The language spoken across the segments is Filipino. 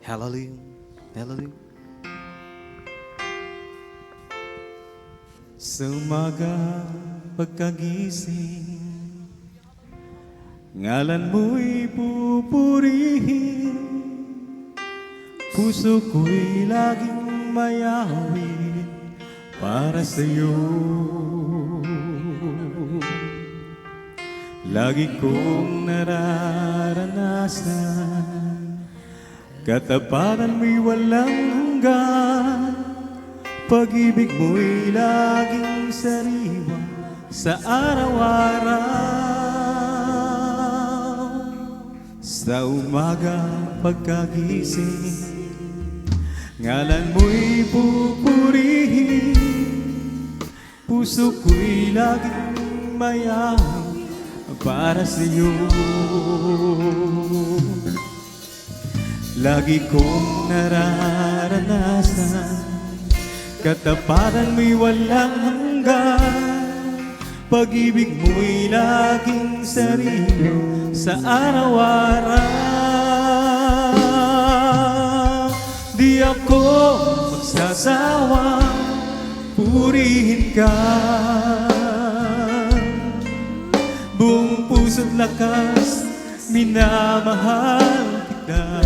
Hallelujah, hallelujah. Sa umaga pagkagising, ngalan mo'y pupurihin, puso ko'y laging mayawin para sa'yo. Lagi kong nararanasan, katapatan mo'y walang hanggan, pag-ibig mo'y laging sariwa sa araw-araw. Sa umaga pagkagising, ngalan mo'y pupurihin, puso ko'y laging mayawin para sa'yo. Lagi kong nararanasan, katapatan mo'y walang hanggan, pag-ibig mo'y laging sarili sa araw-araw. Di ako magsasawang purihin ka, buong puso't lakas minamahal kita.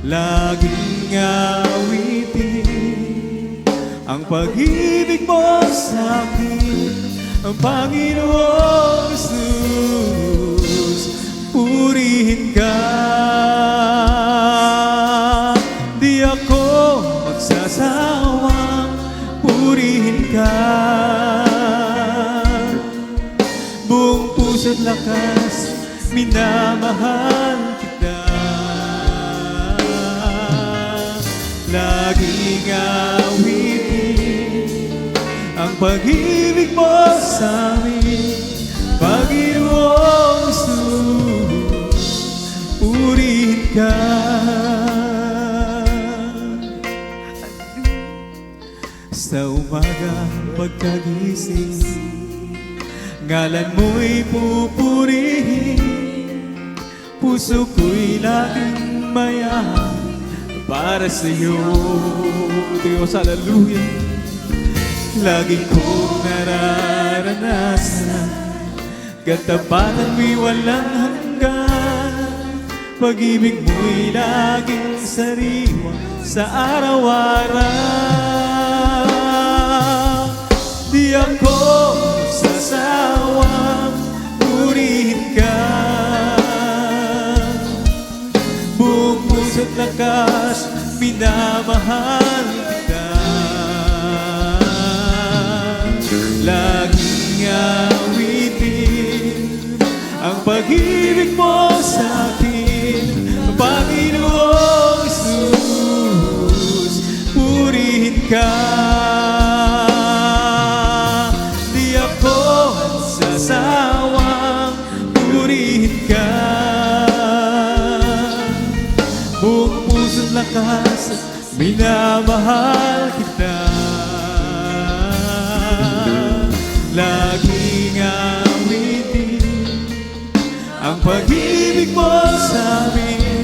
Laging awitin ang pag-ibig mo sa'kin, ang Panginoong Jesus, purihin ka. Di ako magsasawang purihin ka, buong puso't lakas minamahal kita. Laging awitin ang pag-ibig mo sa'min, Panginoong Jesus, purihin ka. Sa umaga pagkagising, ngalan mo'y pupurihin, puso ko'y laging mayaman para sa'yo. Diyos, hallelujah. Lagi kong nararanasan, katapatan mo'y walang hanggan, pag-ibig mo'y laging sariwa sa araw-araw. Di ako sasawang purihin ka, buong puso't lakas minamahal kita. Laging awitin ang pag-ibig mo sa'kin, Panginoong Jesus, purihin ka. Di ako sasawang purihin ka, buong puso't lakas minamahal kita. Laging awitin ang pag-ibig mo sa'min,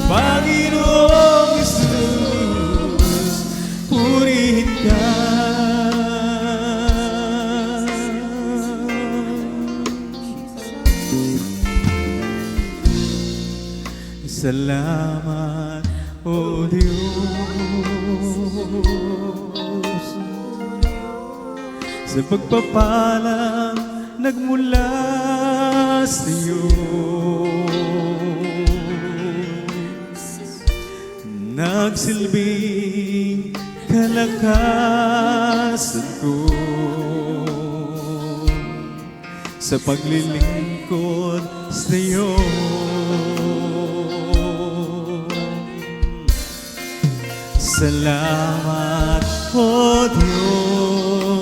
Panginoong Jesus, purihin ka. Salamat, O Diyos, sa pagpapalang nagmula sa'yo. Nagsilbing kalakasan ko sa paglilingkod sa'yo. Salamat, O Diyos,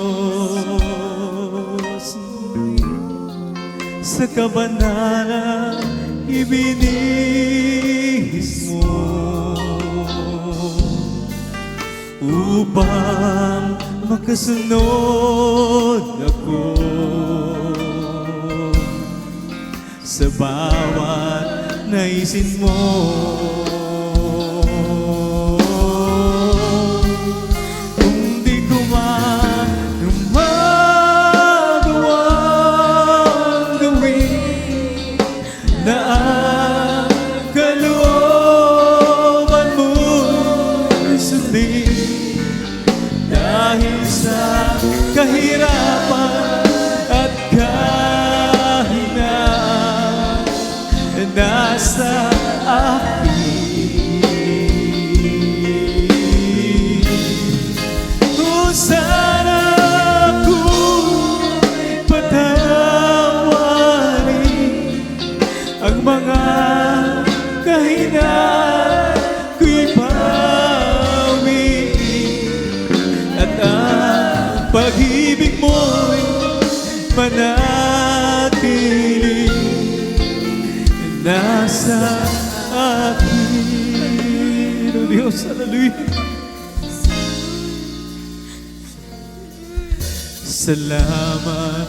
sa kabanalang ibinihis mo, upang makasunod ako sa bawat naisin mo. Kung di ko man magawang gawin na ang kalooban mo'y sundin, dahil sa kahirapan at kahinaan nasa akin. Kung sana ako'y patawarin, ang mga kahinaan ko'y bawiin, at ang pag-ibig mo'y manatili nasa akin. O Diyos, hallelujah. Salamat,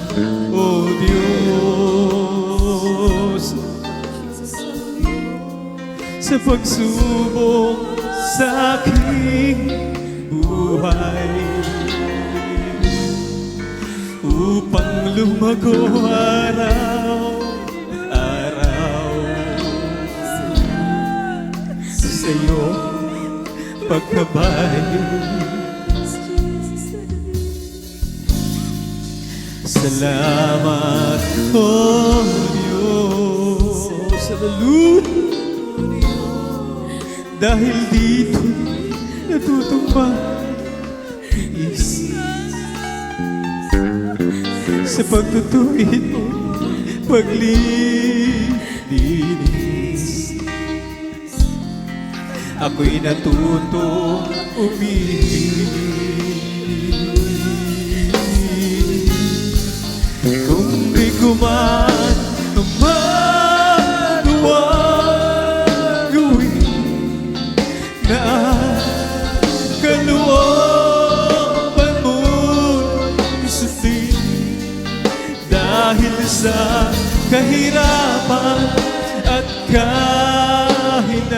O Diyos, sa pagsubok sa aking buhay, upang lumago araw-araw sa iyong pagkabay. Salamat, O Diyos, hallelujah, dahil dito natutumba isip sa pagtutuwid mo, paglilinis. Ako'y natutong umibig. Kung di ko man magawang gawin na kalooban mo'y sundin, dahil sa kahirapan at kahinaan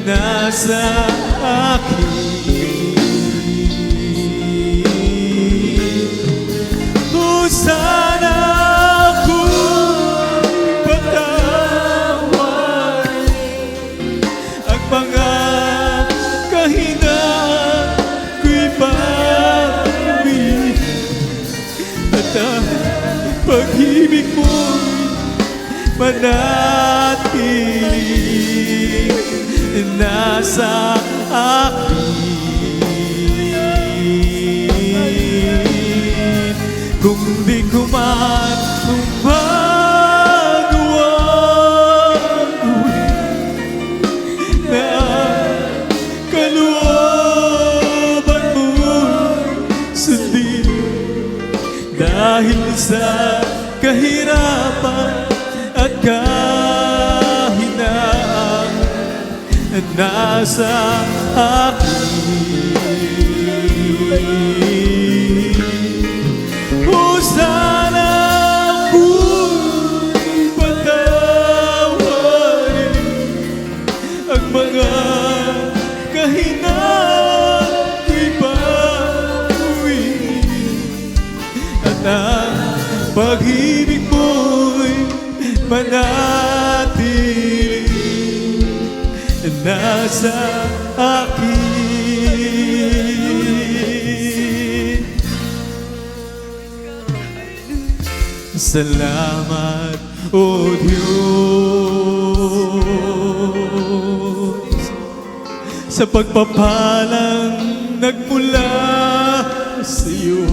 nasa akin. Kung sana ako'y patawarin, ang mga kahinaan ko'y bawiin, at ang pag-ibig mo'y manatili nasa akin. Kung di ko man magawang gawin na kalooban mo'y sundin, dahil sa kahirapan at kahinaan nasa akin. O sana ako'y patawarin, ang mga kahinaan ko'y bawiin, at ang pag-ibig mo'y manatili nasa akin. Salamat, O Diyos, sa pagpapalang nagmula sa iyo,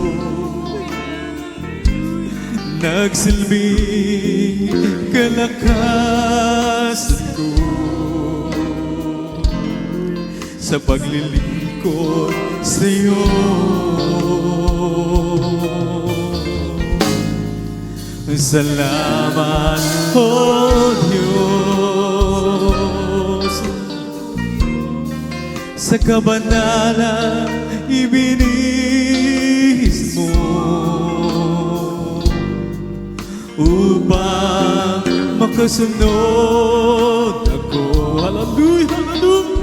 nagsilbing kalakasan ko sa paglilingkod sa iyo. Salamat, O Diyos, sa kabanalang ibinihis mo upang kasunod ako. Hallelujah, hallelujah.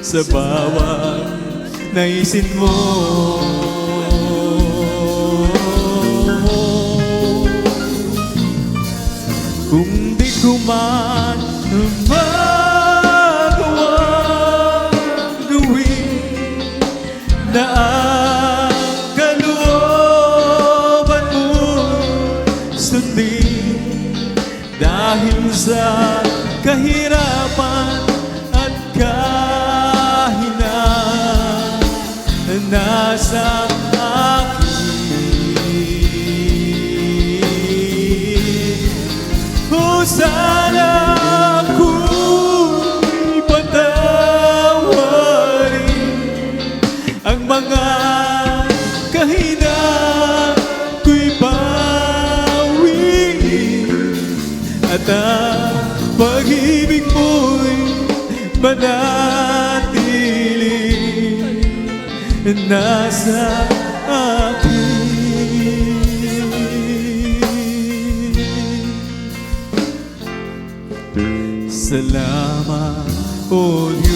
Sa bawat naisin mo. Kung di ko man magawang gawin na ang kalooban mo sundin, dahil sa kahirapan at kahinaan na nasa sana ako'y patawarin ang mga kahinaan ko'y bawiin at ang pag-ibig mo'y manatiling nasa akin. Salamat, O Diyos,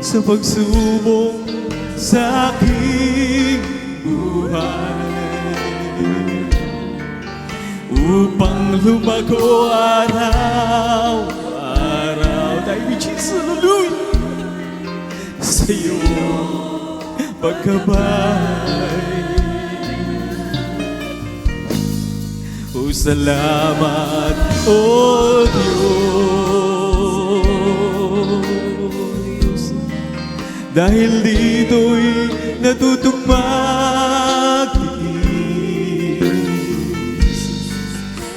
sa pagsubok sa aking buhay, upang lumago araw-araw. Dahil we Jesus, hallelujah, sa iyong pagkabay. O salamat, O Diyos, dahil dito'y natutong magtiis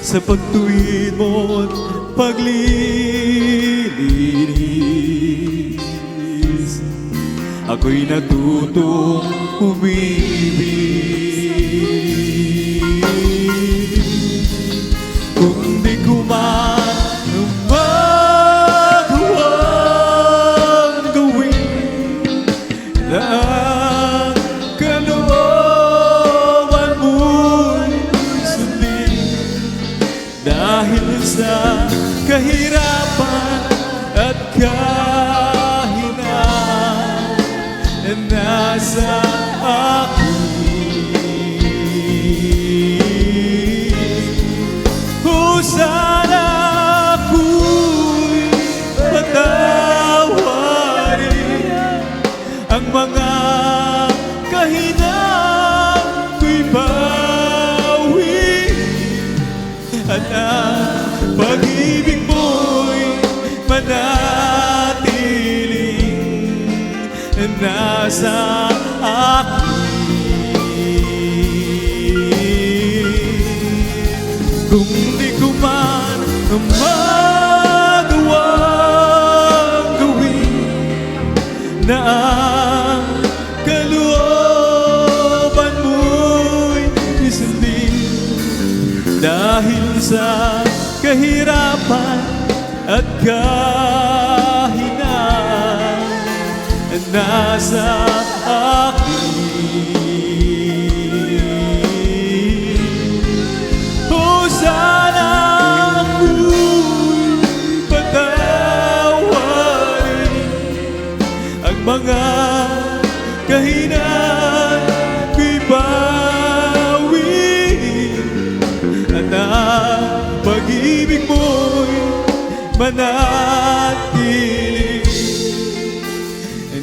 sa pagtuwid mo't paglilinis. Ako'y natutong umibig. Kung di ko man magawang gawin na ang kalooban mo'y sundin, dahil sa kahirapan at kahinaan na nasa akin. Sana ako'y patawarin ang mga kahinaan ko'y bawiin at ang pag-ibig mo'y manatiling nasa akin. Kung di ko man magawang gawin na ang kalooban mo'y isundin, dahil sa kahirapan at kahinaan nasa akin. Sana ako'y patawarin ang mga kahinaan ko'y bawiin at ang pag-ibig mo'y manatiling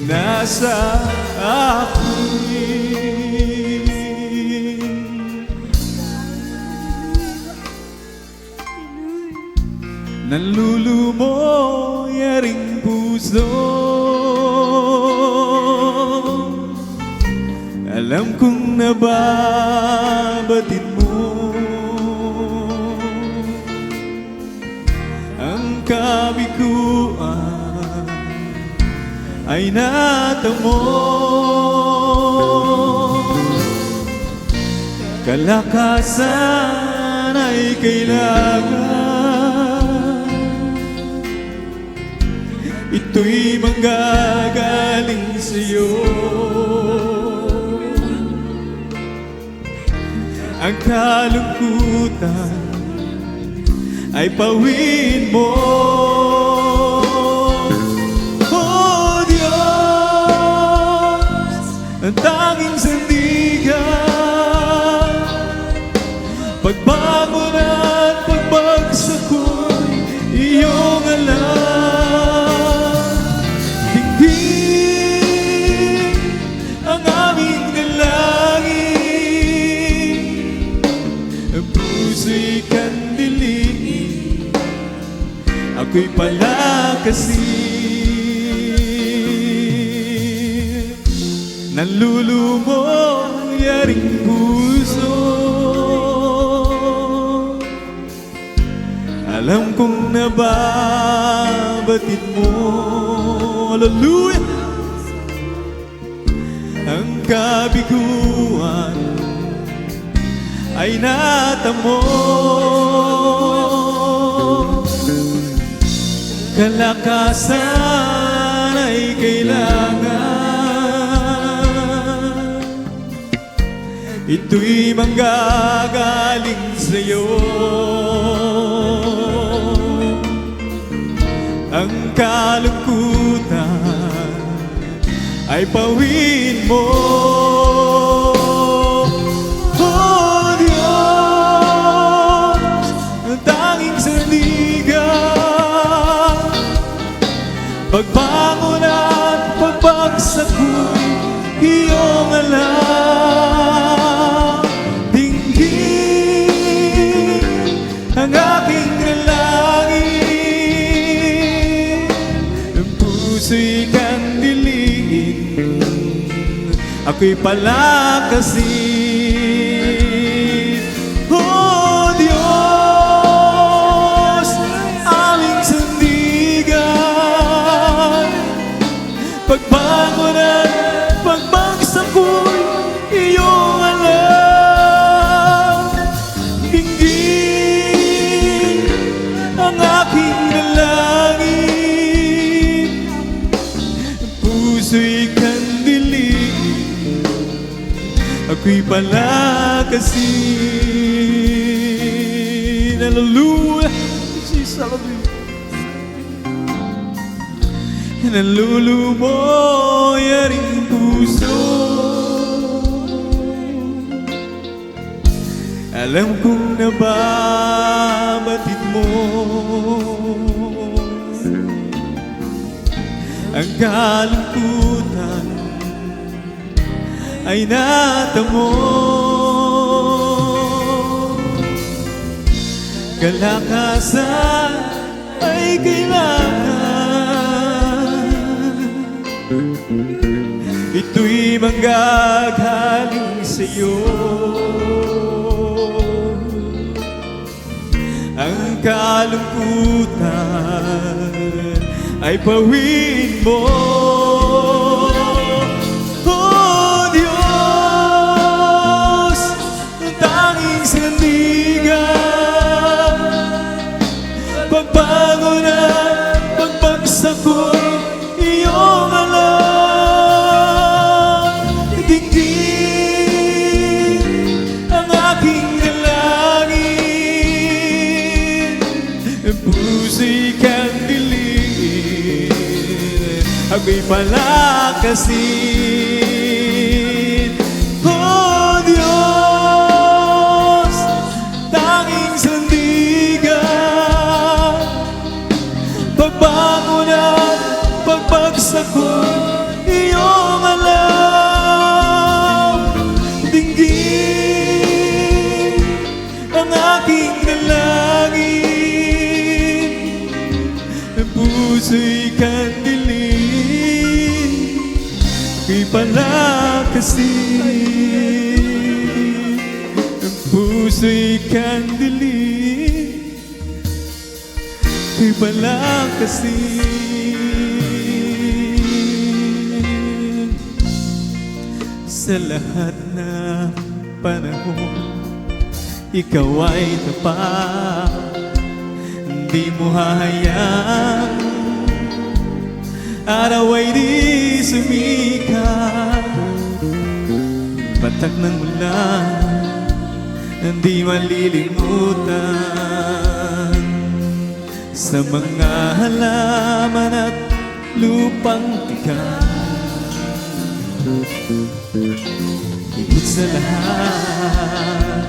nasa akin. Nalulumoy aring puso, alam kong nababatid mo ang kabiguan ay natamo. Kalakasan ay kailangan, ito'y manggagaling sa'yo. ang kalungkutan ay pawin mo. Oh Diyos, ang tanging sandigan, pagbangon at pagbagsak ko'y iyong alam. Tingin ang aming dalangin, ang puso'y kandiliin, ako'y palakasin ng lulumong yaring puso. Alam kong nababatid mo, hallelujah, ang kabiguan ay natamo. Kalakasan ay kailangan, ito'y manggagaling sa'yo. Ang kalungkutan ay pawin mo. Oh Diyos, ang tanging sandigan, pagbangon at pagbagsak ko'y iyong alam. Dinggin ang aking dalangin, ang puso'y kandiliin, ako'y palakasin. Oh Diyos, aming sandigan, pagbangon at pagbagsak ko'y iyong alam. Dinggin ang aking dalangin, ang puso'y kandiliin, ako'y palakasin. Hallelujah, Jesus, hallelujah. Nalulumo yaring puso, alam kong nababatid mo ang kalungkutan ay natamo. Kalakasan ay kailangan, ito'y manggagaling sa'yo. Ang kalungkutan ay pawin mo. Oh Diyos, ang tanging sandigan, pagbangon at pagbagsak ko'y iyong alam. Dinggin ang aking dalangin, ang puso'y kandiliin, ako'y palakasin. Oh Diyos, tanging sandigan, pagbangon at pagbagsak ko'y iyong alam. Dinggin ang aking dalangin, ang puso'y kandiliin, ako'y palakasin. Ang puso'y kandiliin, ako'y palakasin. Sa lahat ng panahon, ikaw ay tapat, di mo hahayang araw ay di sumikat. Patak ng ulan Hindi malilimutan sa mga halaman at lupang tigang. Higit sa lahat,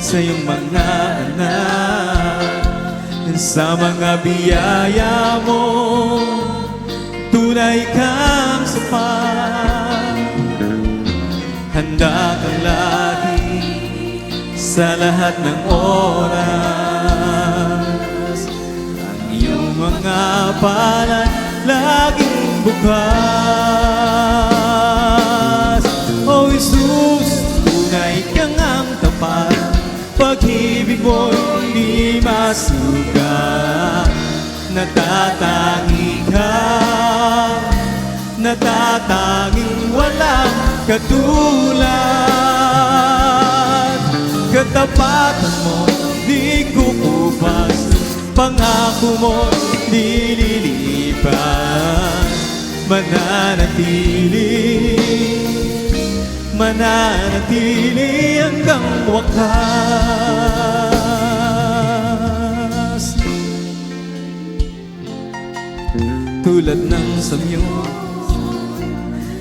sa iyong mga anak, sa mga biyaya mo, tunay kang sapat. Handa kang lagi sa lahat ng oras. Ang iyong mga palad laging bukas. O Jesus, tunay kang ang tapat. Pag-ibig mo'y di masukat. Natatangi ka, natatanging walang katulad. Katapatan mo di kukupas, pangako mo di lilipas. Mananatili hanggang wakas. Tulad ng samyo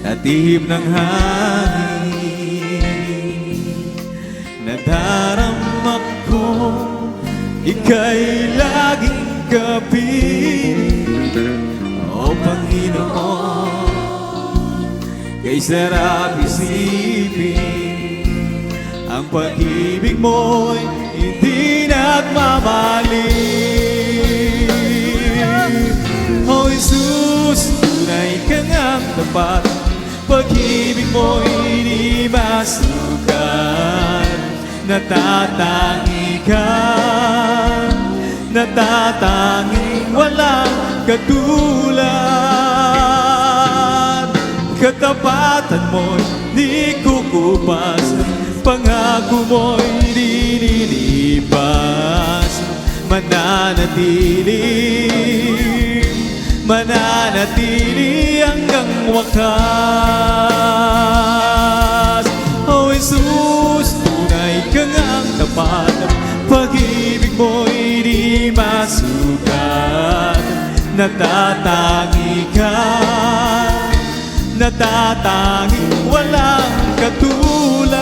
at ihip ng hangin, nadarama ko ika'y laging kapiling. O Panginoon, kay sarap isipin, ang pag-ibig mo'y hindi nagmamali. O Jesus, tunay ka ngang tapat. Pag-ibig mo'y di masukat. Natatangi ka, natatanging walang katulad. Katapatan mo'y di kukupas, pangako mo'y di lilipas. Mananatili hanggang wakas. O Jesus, tunay ka ngang tapat. Pag-ibig mo'y di masukat. Natatangi ka, natatanging walang katulad.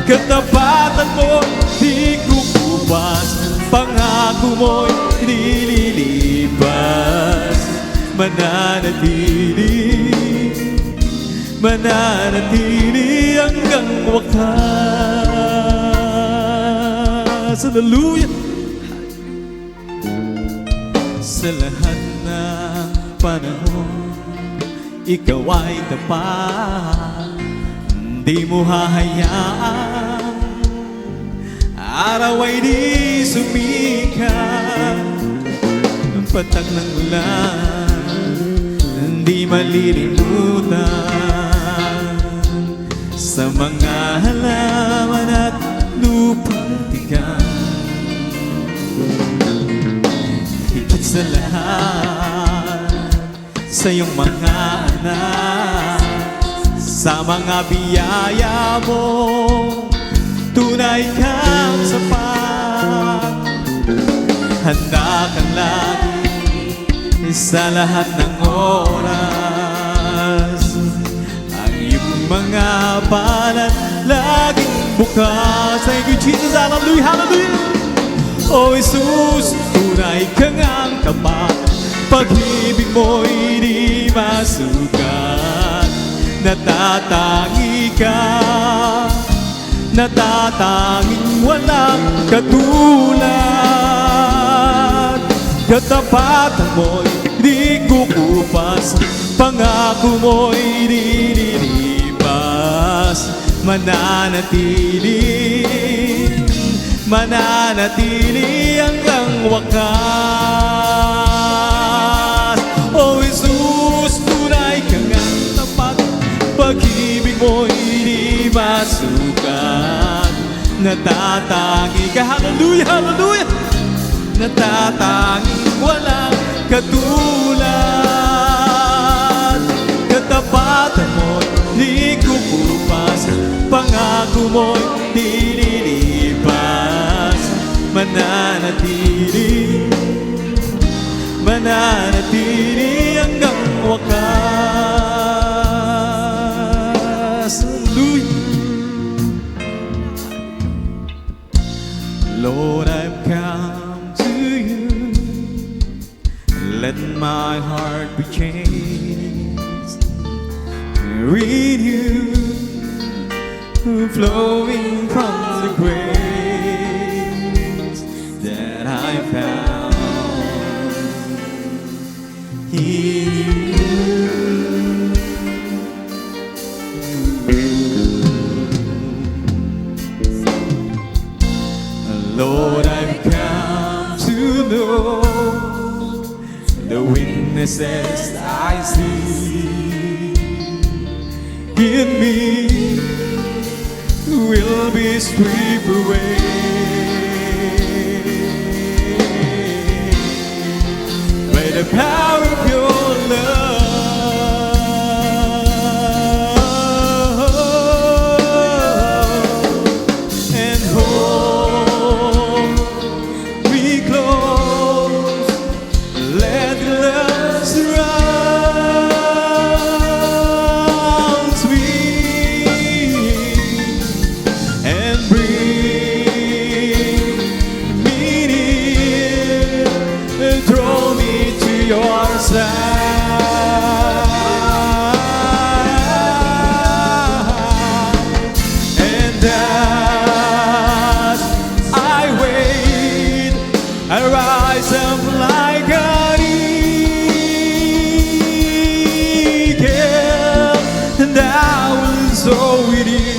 Katapatan mo di kukupas, pangako mo'y di lilipas. Mananatili hanggang wakas. Hallelujah! Sa lahat ng panahon, ikaw ay tapat. Di mo hahayaan araw ay di sumikat. Ang patak ng ulan, hindi malilimutan sa mga halaman at lupang tigang. Higit sa lahat, sa iyong mga anak, sa mga biyaya mo, tunay kang sapat. Handa kang lagi sa lahat ng oras. Ang iyong mga palad laging bukas. Thank you, Jesus. Hallelujah, hallelujah. O Jesus, tunay kang ang tapat. Pag-ibig mo'y di masukat. Natatangi ka, natatanging walang katulad. Katapatan mo'y di kukupas, pangako mo'y di lilipas. Mananatili hanggang wakas. O Jesus, tunay kang ang tapat. Pag-ibig mo'y di masukat. Natatangi ka, hallelujah, hallelujah. Natatanging walang katulad. Katapatan mo'y di kukupas, pangako mo'y di lilipas. Mananatili, mananatili hanggang wakas. Hallelujah. Lord, I've come to you. Let my heart be changed. Renew, flowing from the grace that I found in you. Lord, I've come to know the witnesses I see in me will be stripped away by the power of your love. And hold me close, let the love surround me and bring me near and draw me to your side. And as I wait, I rise up like an eagle, and I will soar with you.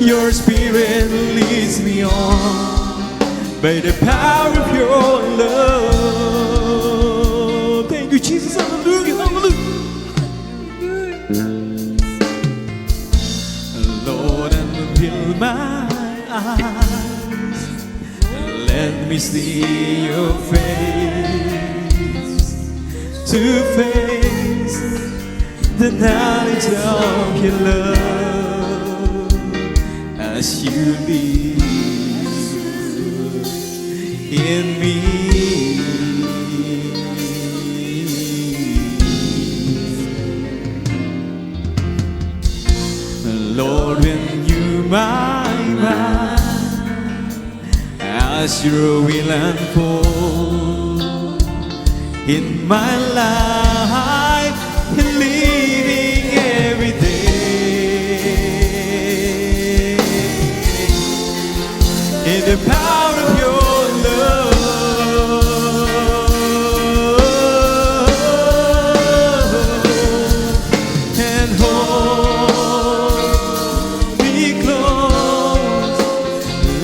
Your spirit leads me on by the power of your love. Thank you, Jesus. Hallelujah, hallelujah. Lord, unveil my eyes. Let me see your face to face the knowledge of your love as you live in me. Lord, when you my mind as your will unfold in my life and living every day in the power of your love. And hold me close,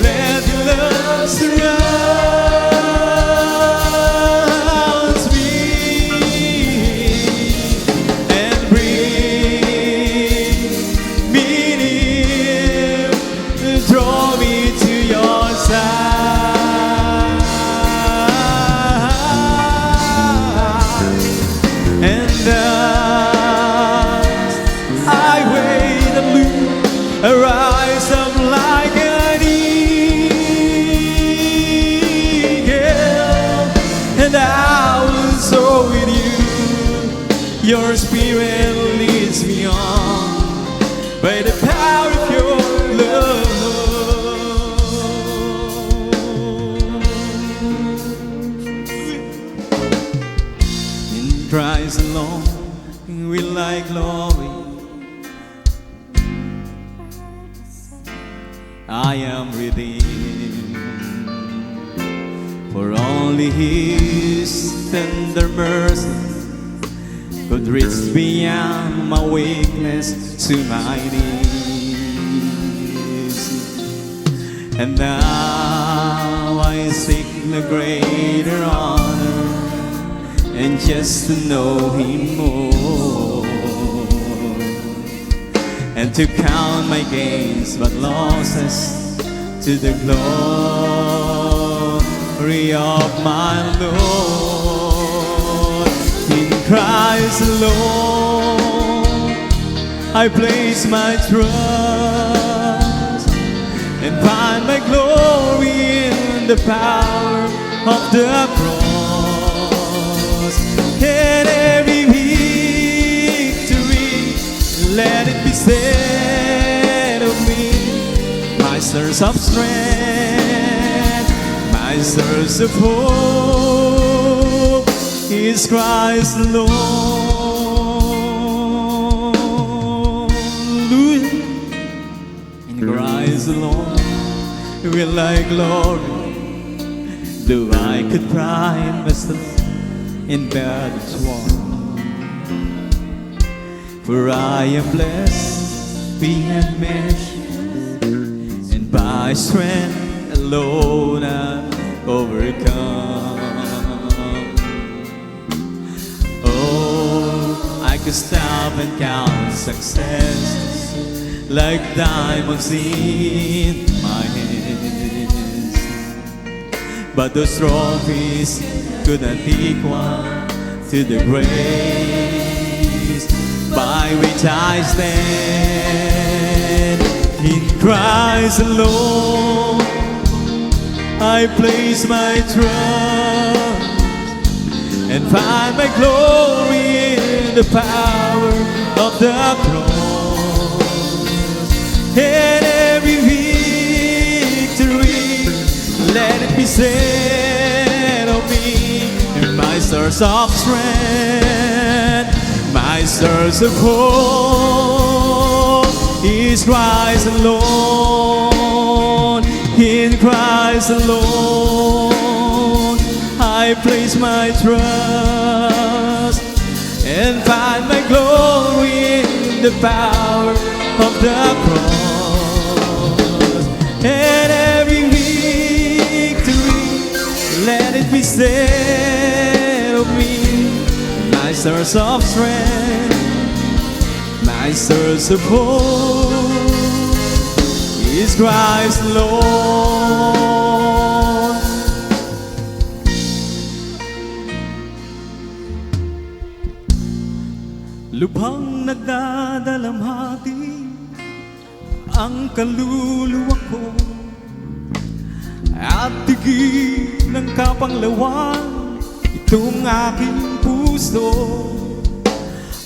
let your love surround me and bring me near, draw me to your side. And as I wait and look, I rise up like an eagle, and I will soar with you. Your spirit leads me on by the power of your love. In Christ alone will I glory. I am redeemed, for only His tender mercy could reach beyond my weakness to my knees. And now I seek the greater honor, and just to know Him more, and to count my gains but losses to the glory of my Lord. In Christ alone I place my trust. and find my glory in the power of the cross. And every victory, let it be said of me, my source of strength, my source of hope is Christ alone. In Christ alone will I glory, though I could pride myself in battles won. For I am blessed beyond measure, and by strength alone I've overcome. Oh, I could stop and count successes like diamonds in my hands, but those trophies could not equal to the grace by which I stand. In Christ alone I place my trust and find my glory in the power of the cross. And every victory, let it be said of me, my source of strength, my source of hope is Christ alone. In Christ alone I place my trust and find my glory in the power of the cross. And every victory, let it be said of me, my source of strength, my source of hope is Christ Lord. Lubhang nagdadalamhati ang kaluluwa ko, at tigil ng kapanglawan itong aking puso.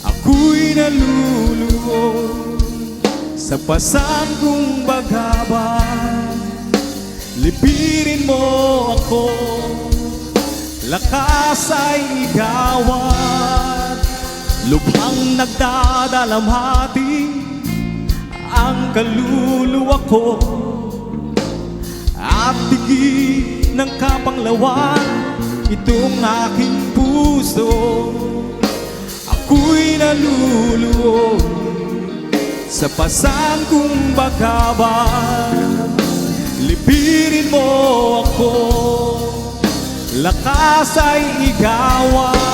Ako'y naluluhod sa pasan kong bagabag. Lipirin mo ako, lakas ay igawad. Lubhang nagdadalamhati ang kaluluwa ko, at tigil ng kapanglawan itong aking puso. Ako'y naluluhod sa pasan kong bagabag. Lipirin mo ako, lakas ay igawad.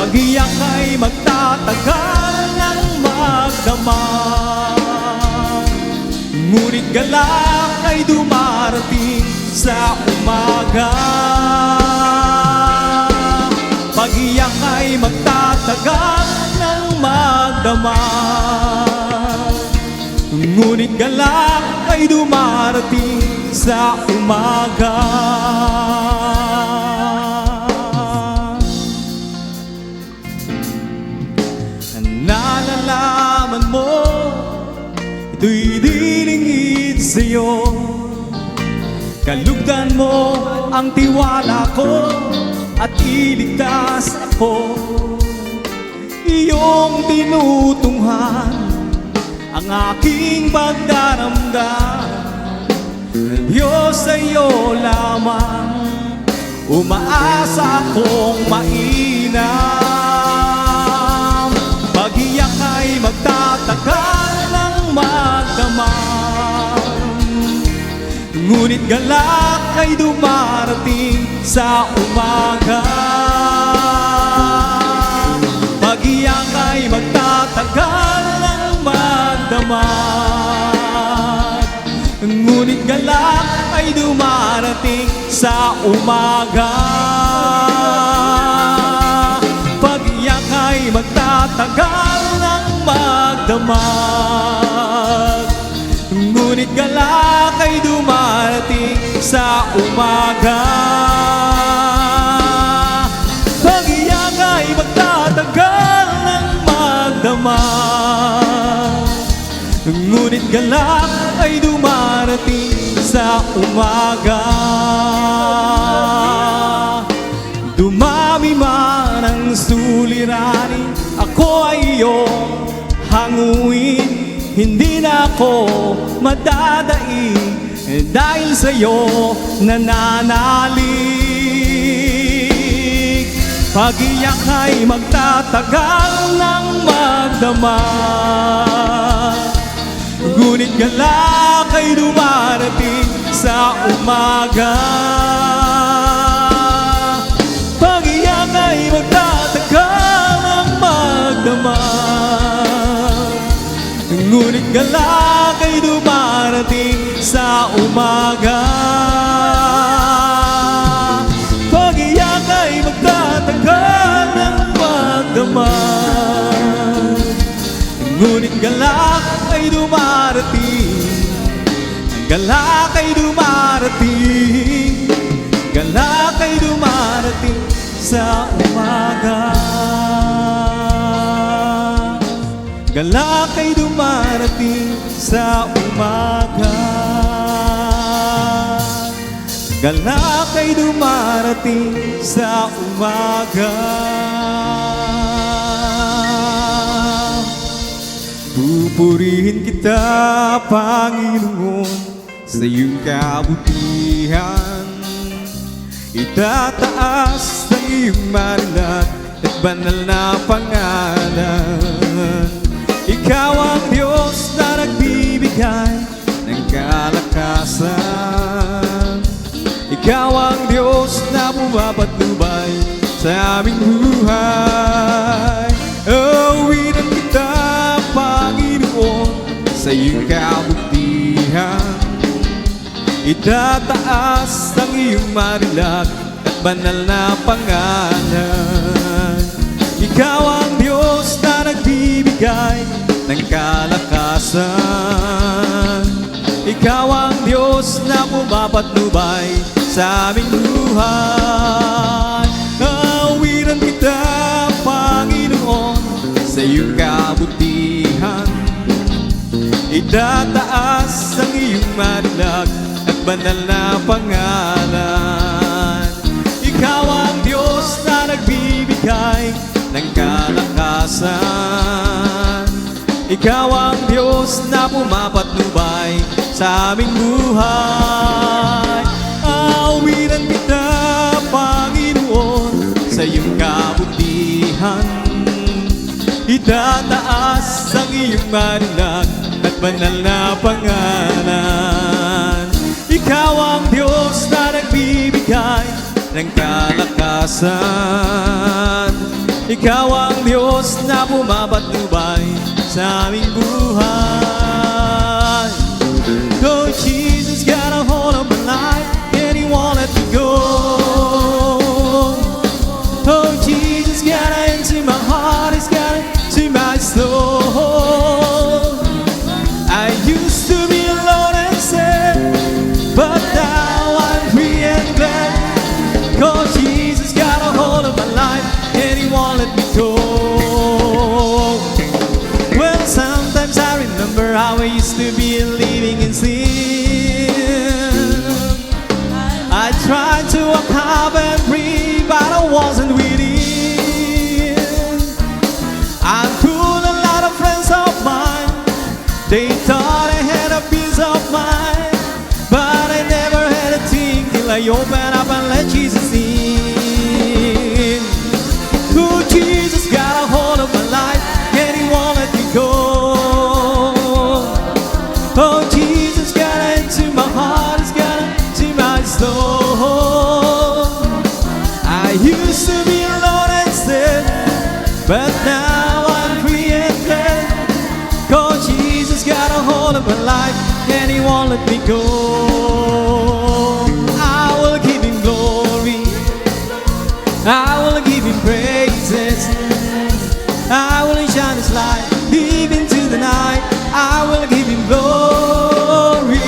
Pag-iyak ay magtatagal ng magdamag, ngunit galak ay dumarating sa umaga. Pag-iyak ay magtatagal ng magdamag, ngunit galak ay dumarating sa umaga. Nalalaman mo, ito'y dilingid sa'yo. Kalugdan mo ang tiwala ko at iligtas ako. Iyong tinutunghan ang aking pagdaramdam. Diyos sa iyo lamang umaasa akong mainam. Pag-iyak ay magtatagal ng magdamag, ngunit galak ay dumarating sa umaga. Pag-iyak ay magtatagal ng magdamag, ngunit galak ay dumarating sa umaga. Pag-iyak ay magtatagal ng magdamag, ngunit galak ay dumarating sa umaga. Pag-iyak ay magtatagal ng magdamag, ngunit galak ay dumarating sa umaga. Dumami man ang suliranin, ako ay iyong hanguin. Hindi na ako madadaig dahil sa'yo nananalig. Pag-iyak ay magtatagal ng magdamag, ngunit galak ay dumarating sa umaga. Pag-iyak ay magtatagal ng magdamag, ngunit galak ay dumarating sa umaga. Pag-iyak ay magtatagal ng magdamag, ngunit galak ay dumarating. Galak ay dumarating, galak ay dumarating sa umaga. Galak ay dumarating sa umaga. Galak ay dumarating sa umaga. Pupurihin kita, Panginoon, sa iyong kabutihan. Itataas ang iyong marinat at banal na pangalan. Ikaw ang Diyos na nagbibigay ng kalakasan. Ikaw ang Diyos na pumapatnubay sa aming buhay. Awinan kita, Panginoon, sa iyong kabutihan. Itataas ang iyong marinat at banal na pangalan. Ikaw ang Diyos na nagbibigay ng kalakasan. Ikaw ang Diyos na pumapatnubay sa aming buhay. Awinan kita, Panginoon, sa iyong kabutihan. Itataas ang iyong marinat at banal na pangalan. Ikaw ang Diyos na nagbibigay ng kalakasan. Ikaw ang Diyos na pumapatnubay sa aming buhay. Awinan kita, Panginoon, sa iyong kabutihan. Itataas ang iyong marinat at banal na pangalan. Ikaw ang Diyos na nagbibigay ng kalakasan. Ikaw ang Diyos na pumapatnubay sa aming buhay. Oh, Jesus got a hold of my life and He won't let me go. Oh, Jesus got into my heart, He's got into my soul. I used to be alone and sad, but now I'm free and glad. 'Cause Jesus got a hold of my life and He won't let me go. Well, sometimes I remember how I used to be living in sin. I tried to walk hard and free, but I wasn't winning. I fooled a lot of friends of mine. They thought I had a peace of mind, but I never had a thing till I opened up and let Jesus in. Oh, Jesus got a hold of my life and He won't let me go. Oh, Jesus got into my heart, He's got into my soul. I used to be alone and sad, but now I'm free and glad. 'Cause Jesus got a hold of my life and He won't let me go. I will give Him glory, I will give Him praises. I will shine His light deep into the night. I will give Him glory.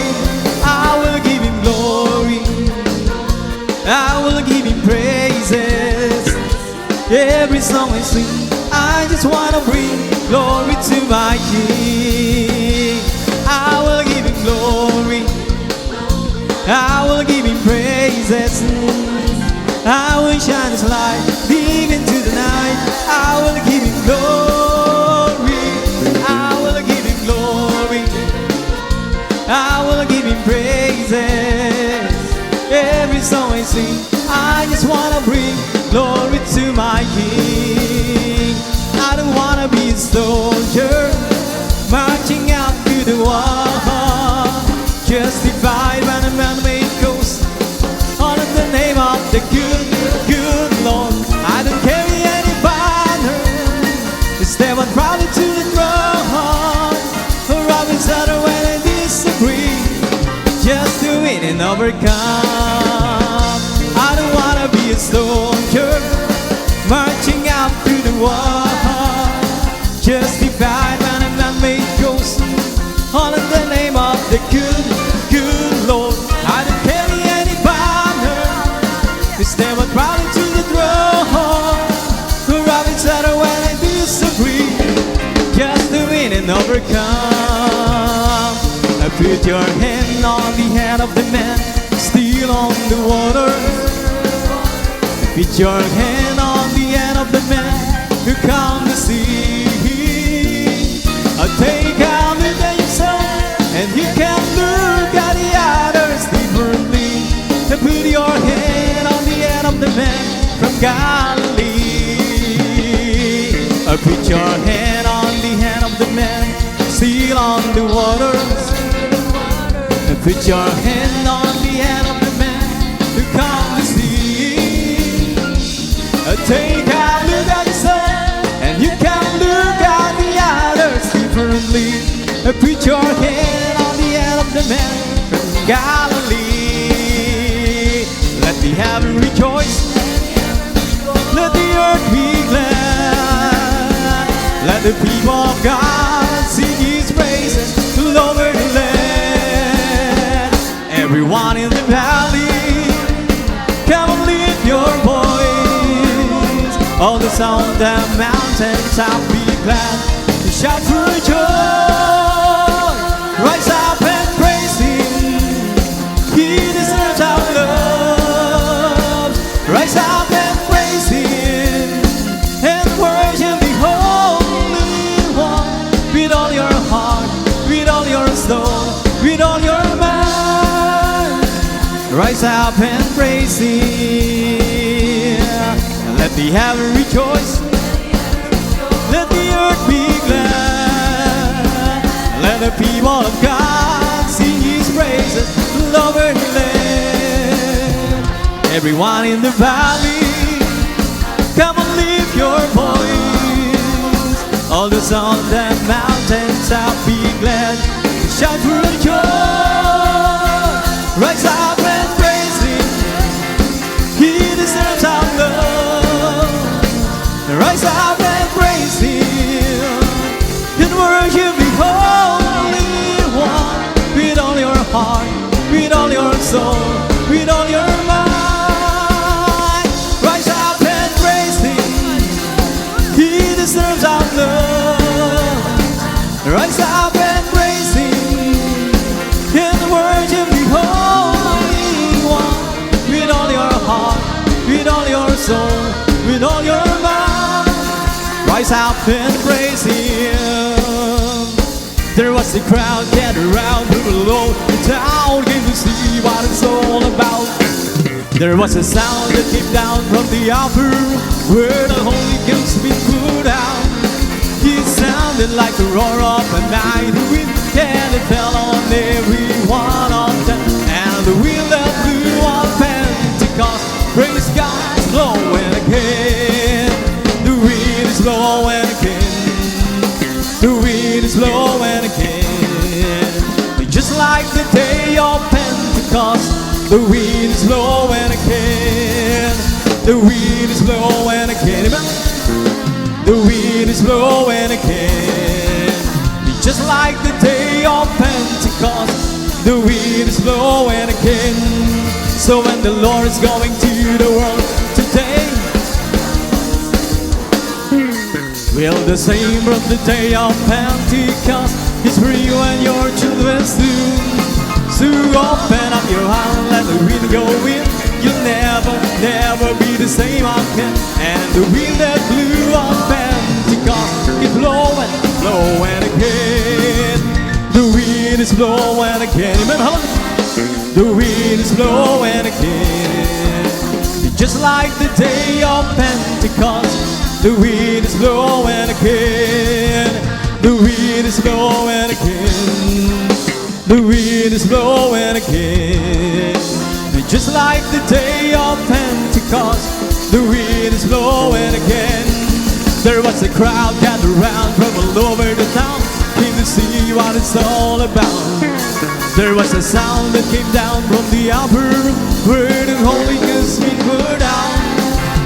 sing, I just wanna bring glory to my King. I don't wanna be a soldier marching out to the war, justified by the man-made ghost, all in the name of the good, good Lord. I don't carry any banner, step on proudly to the throne, or always other when I disagree, just to win and overcome. I don't wanna be a soldier marching out to the war, justified by the man-made ghost, all in the name of the good, good Lord. I don't carry any banner, step on proudly to the throne, or always other when I disagree, just to win and overcome. Put your hand on the hand of the man still on the water. Put your hand on the hand of the man who calmed the sea. Take out the yourself and you can look at the others differently. Put your hand on the hand of the man from Galilee. Put your hand on the hand of the man still on the waters. Put your hand on the hand of the man who calmed the sea. Take a look at yourself and you can look at the others differently. Put your hand on the hand of the man from Galilee. Let the heaven rejoice, let the earth be glad. Let the people of God sing His praises all over the land. Everyone in the valley, come and lift your voice. All the sound of the mountains, I'll be glad. Shout for joy, rise up and praise Him. He deserves our love. Rise up and praise Him and worship the Holy One with all your heart, with all your soul, with all your mind. Rise up and praise Him. Let the heaven rejoice, let the earth be glad. Let the people of God sing His praises all over the land. Everyone in the valley, come and lift your voice. All the on the mountains, I'll be glad. Shout for joy, rise up and praise Him. He deserves our love. Rise up and praise Him and worship the Holy One with all your heart, with all your soul, with all your mind. Rise up and praise Him. He deserves our love. Rise up and praise Him and worship the Holy One with all your heart, with all your soul, with all your mind. Rise up and praise Him. There was a crowd gathered around the Lord. The town came to see what it's all about. There was a sound that came down from the upper where the Holy Ghost been put out. It sounded like the roar of a mighty wind, and it fell on every one of them. And the wind that blew on Pentecost, praise God, is blowing again. The wind is blowing again. The wind is blowing again. Just like the day of Pentecost, the wind is blowing again. The wind is blowing again. The wind is blowing again. Just like the day of Pentecost, the wind is blowing again. So when the Lord is going to the world today, will the same from the day of Pentecost is for you and your children soon. So open up your heart and let the wind go in. You'll never, never be the same again. And the wind that blew on Pentecost is blowing, blowing again. The wind is blowing again. Amen. The wind is blowing again. just like the day of Pentecost, the wind is blowing again. The wind is blowing again. The wind is blowing again. And just like the day of Pentecost, the wind is blowing again. There was a crowd gathered round from all over the town, came to see what it's all about. There was a sound that came down from the upper room, where the Holy Ghost being poured out.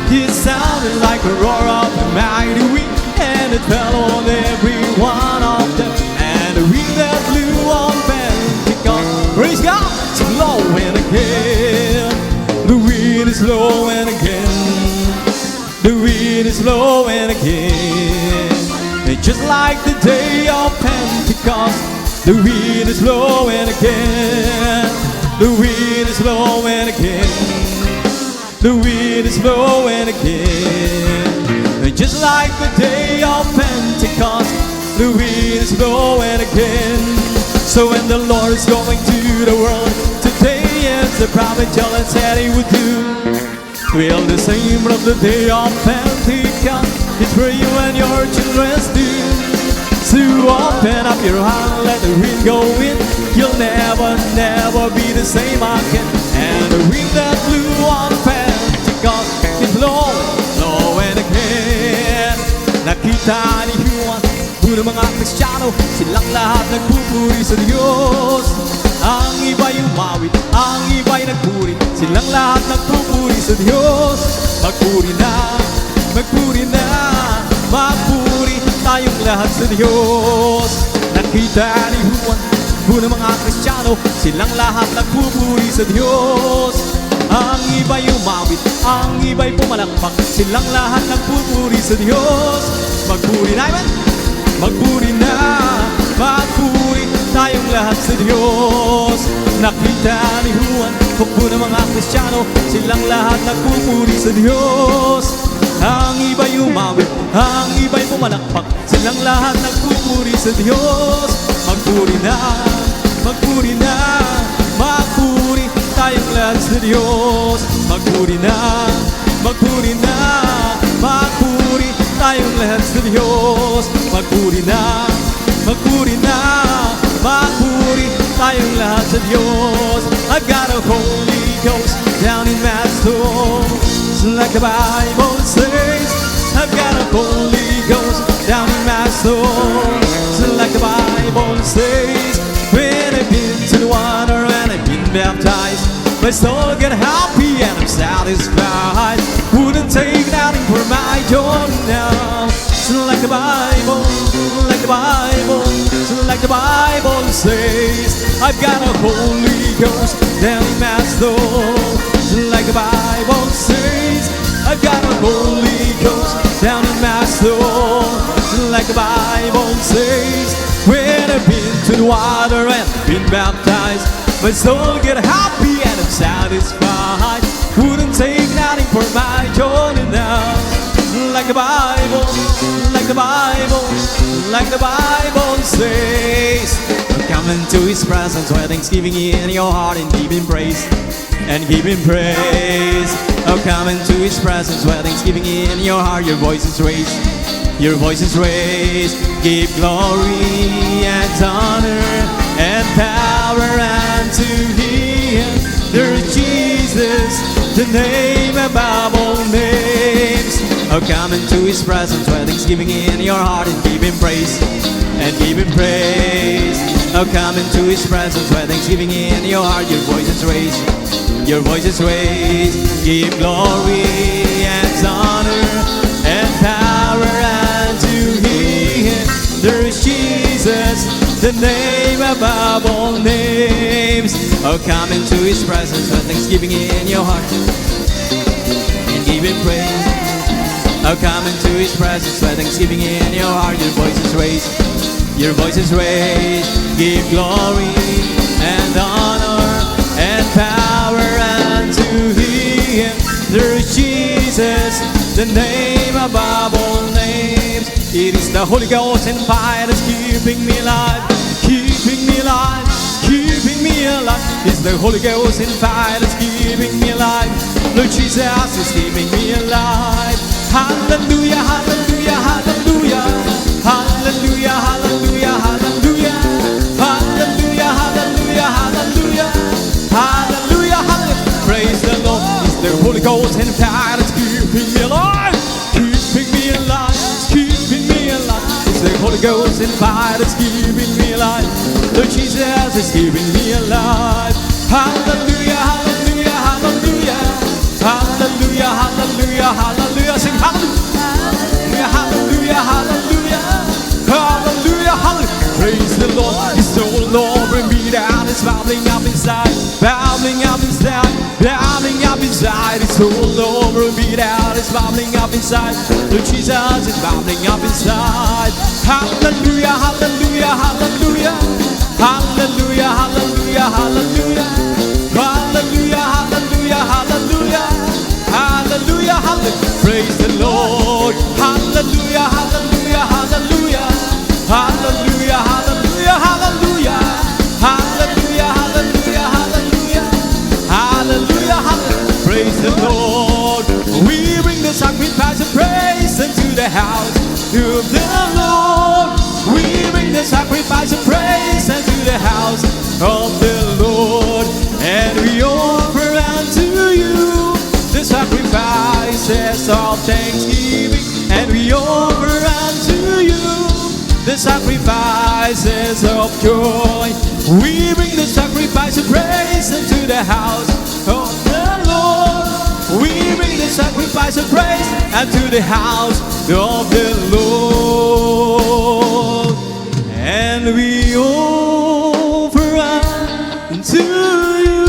It sounded like a roar of a mighty wind, and it fell on every one of them. And the wind that blew on Pentecost, praise God, it's blowing again. The wind is blowing again. The wind is blowing again. And just like the day of Pentecost, the wind is blowing again. The wind is blowing again. The wind is blowing again. And just like the day of Pentecost, the wind is blowing again. So when the Lord is going to the world, today is the prophet Joel said he would do. Well, the same from the day of Pentecost, it's for you and your children too. So open up your heart, let the wind go in. You'll never, never be the same again. And the wind that blew on Pentecost is blowing, blowing again. Nakita ni Juan, puro mga Kristiyano, silang lahat nagpupuri sa Diyos. Ang iba'y umawit, ang iba'y nagpuri, silang lahat nagpupuri sa Diyos. Magpuri na, magpuri na, magpuri tayong lahat sa Diyos. Nakita ni Juan, puro mga Kristiyano, silang lahat nagpupuri sa Diyos. Ang iba'y umawit, ang iba'y pumalakpak, silang lahat nagpupuri sa Diyos. Magpuri na, amen? Magpuri na, magpuri tayong lahat sa Diyos. Nakita ni Juan, hukbo ng mga Kristiyano, silang lahat nagpupuri sa Diyos. Ang iba'y umawit, ang iba'y pumalakpak, silang lahat nagpupuri sa Diyos. Magpuri na, magpuri na, magpuri tayong lahat sa Diyos. Magpuri na, magpuri na, magpuri tayong lahat sa Diyos. Magpuri na, magpuri na, magpuri tayong lahat sa Diyos. I got a Holy Ghost down in my soul, like the Bible says. I've got a Holy Ghost down in my soul, like the Bible says. When I've been to the water and I've been baptized, my soul get happy and I'm satisfied. Wouldn't take nothing for my joy now. Like the Bible, like the Bible, like the Bible says. I've got a Holy Ghost down in my soul, like the Bible says. I've got a Holy Ghost down in my soul, like the Bible says. When I've been to the water and been baptized, my soul get happy and I'm satisfied. Wouldn't take nothing for my joy now. Like the Bible, like the Bible, like the Bible says. Come into His presence with thanksgiving in your heart and give Him praise, and give Him praise. Oh, come into His presence with thanksgiving in your heart. Your voice is raised, your voice is raised. Give glory and honor and power unto Him. There is Jesus, the name above all names. Oh, come into His presence with thanksgiving in your heart and give Him praise, and give Him praise. Oh, come into His presence with thanksgiving in your heart. Your voice is raised, your voice is raised. Give glory and honor and power unto Him. There is Jesus, the name above all names. Oh, come into His presence with thanksgiving in your heart and give Him praise. Oh, come into His presence with thanksgiving in your heart. Your voice is raised, your voice is raised. Give glory and honor and power unto Him. There is Jesus, the name above all names. It is the Holy Ghost and fire that's keeping me alive, keeping me alive, keeping me me alive. It's the Holy Ghost in fire that's keeping me alive. Lord Jesus is keeping me alive. Hallelujah, hallelujah, hallelujah. Hallelujah, hallelujah, hallelujah. Hallelujah, hallelujah, hallelujah. Hallelujah, hallelujah. Praise the Lord. It's the Holy Ghost in fire that's keeping me alive. Keeping me alive. Keeping me alive. It's the Holy Ghost in fire that's keeping me alive. Lord Jesus is keeping me alive. Hallelujah, hallelujah, hallelujah. Hallelujah, hallelujah, hallelujah. Sing hallelujah, hallelujah, hallelujah. Hallelujah, hallelujah. Praise the Lord. It's all over me down. It's bubbling up inside. Bubbling up inside. Bubbling up inside. It's all over me down. It's bubbling up inside. Lord Jesus is bubbling up inside. Hallelujah, hallelujah, hallelujah. Hallelujah, hallelujah, hallelujah. Hallelujah, hallelujah, hallelujah. Hallelujah, hallelujah. Praise the Lord. Hallelujah, hallelujah, hallelujah. Hallelujah, hallelujah, hallelujah. Hallelujah, hallelujah, hallelujah. Hallelujah, hallelujah. Praise the Lord. We bring the sacrifice of praise into the house of the Lord. We bring the sacrifice of praise into the house of the Lord. And we offer unto you the sacrifices of thanksgiving. And we offer unto you the sacrifices of joy. We bring the sacrifice of praise into the house of the Lord. We bring the sacrifice of praise into the house of the Lord. And we offer unto you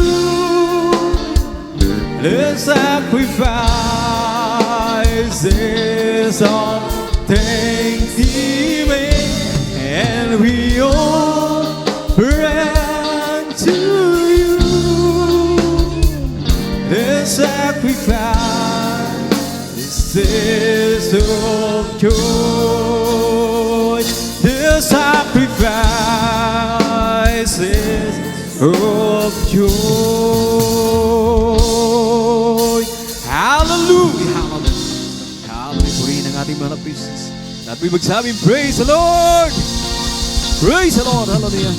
the sacrifices of thanksgiving. And we offer unto you the sacrifices of joy. The sacrifices of joy. Hallelujah, hallelujah. Hallelujah. Purihin ang ating mga business. At we magsabing, praise the Lord! Praise the Lord! Hallelujah!